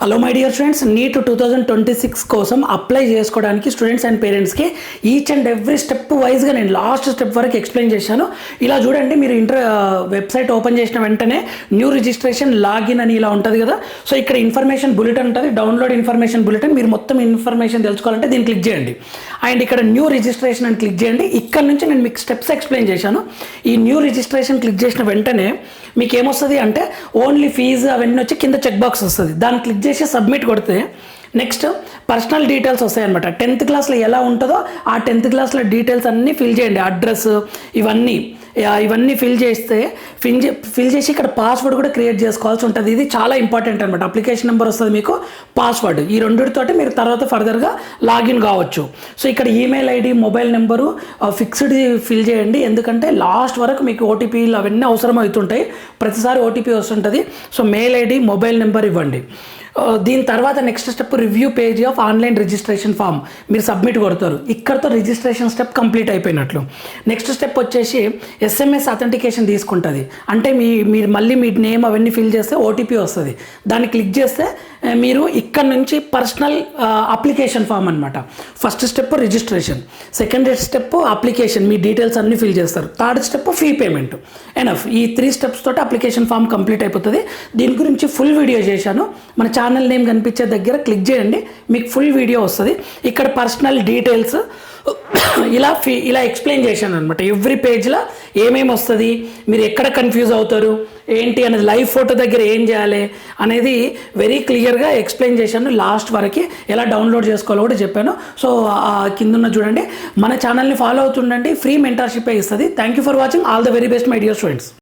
Hello my dear friends, NEET 2026 కోసం apply చేసుకోవడానికి students and పేరెంట్స్కి ఈచ్ అండ్ ఎవ్రీ స్టెప్ వైజ్గా నేను లాస్ట్ స్టెప్ వరకు ఎక్స్ప్లెయిన్ చేశాను. ఇలా చూడండి, మీరు వెబ్సైట్ ఓపెన్ చేసిన వెంటనే న్యూ రిజిస్ట్రేషన్ లాగిన్ అని ఇలా ఉంటుంది కదా. సో ఇక్కడ ఇన్ఫర్మేషన్ బులెటిన్ ఉంటుంది, డౌన్లోడ్ ఇన్ఫర్మేషన్ బులెటిన్. మీరు మొత్తం ఇన్ఫర్మేషన్ తెలుసుకోవాలంటే దీన్ని క్లిక్ చేయండి. అండ్ ఇక్కడ న్యూ రిజిస్ట్రేషన్ అని క్లిక్ చేయండి. ఇక్కడ నుంచి నేను మీకు స్టెప్స్ ఎక్స్ప్లెయిన్ చేశాను. ఈ న్యూ రిజిస్ట్రేషన్ క్లిక్ చేసిన వెంటనే మీకు ఏమొస్తుంది అంటే ఓన్లీ ఫీజు అవన్నీ వచ్చి కింద చెక్ బాక్స్ వస్తుంది. దాన్ని క్లిక్ చేసి సబ్మిట్ కొడితే నెక్స్ట్ పర్సనల్ డీటెయిల్స్ వస్తాయన్నమాట. 10th క్లాస్లో ఎలా ఉంటుందో ఆ 10th క్లాస్లో డీటెయిల్స్ అన్నీ ఫిల్ చేయండి. అడ్రస్ ఇవన్నీ ఫిల్ చేసి ఇక్కడ పాస్వర్డ్ కూడా క్రియేట్ చేసుకోవాల్సి ఉంటుంది. ఇది చాలా ఇంపార్టెంట్ అనమాట. అప్లికేషన్ నెంబర్ వస్తుంది, మీకు పాస్వర్డ్. ఈ రెండింటితోటి మీరు తర్వాత ఫర్దర్గా లాగిన్ కావచ్చు. సో ఇక్కడ email ID, mobile number fixed fill చేయండి. ఎందుకంటే లాస్ట్ వరకు మీకు ఓటీపీలు అవన్నీ అవసరం అవుతుంటాయి. ప్రతిసారి ఓటీపీ వస్తుంటుంది. So mail ID, mobile number ఇవ్వండి. దీని తర్వాత next step review page of online registration form. మీరు సబ్మిట్ కొడతారు. ఇక్కడతో రిజిస్ట్రేషన్ స్టెప్ కంప్లీట్ అయిపోయినట్లు. నెక్స్ట్ స్టెప్ వచ్చేసి SMS అథెంటికేషన్ తీసుకుంటుంది. అంటే మీరు మళ్ళీ మీ నేమ్ అవన్నీ ఫిల్ చేస్తే ఓటీపీ వస్తుంది. దాన్ని క్లిక్ చేస్తే మీరు ఇక్కడ నుంచి పర్సనల్ అప్లికేషన్ ఫామ్ అనమాట. First step registration, second step application, మీ డీటెయిల్స్ అన్నీ ఫిల్ చేస్తారు. Third step fee payment. Enough. ఈ 3 స్టెప్స్ తోటి అప్లికేషన్ ఫామ్ కంప్లీట్ అయిపోతుంది. దీని గురించి ఫుల్ వీడియో చేశాను. మన ఛానల్ నేమ్ కనిపించే దగ్గర క్లిక్ చేయండి, మీకు ఫుల్ వీడియో వస్తుంది. ఇక్కడ పర్సనల్ డీటెయిల్స్ ఇలా ఎక్స్ప్లెయిన్ చేశాను అనమాట. ఎవ్రీ పేజ్లో ఏమేమి వస్తుంది, మీరు ఎక్కడ కన్ఫ్యూజ్ అవుతారు ఏంటి అనేది, లైవ్ ఫోటో దగ్గర ఏం చేయాలి అనేది వెరీ క్లియర్గా ఎక్స్ప్లెయిన్ చేశాను. లాస్ట్ వరకు ఎలా డౌన్లోడ్ చేసుకోవాలో కూడా చెప్పాను. సో కింద చూడండి, మన ఛానల్ని ఫాలో అవుతుండండి. ఫ్రీ మెంటర్షిప్ ఇస్తుంది. Thank you for watching. All the very best my dear students.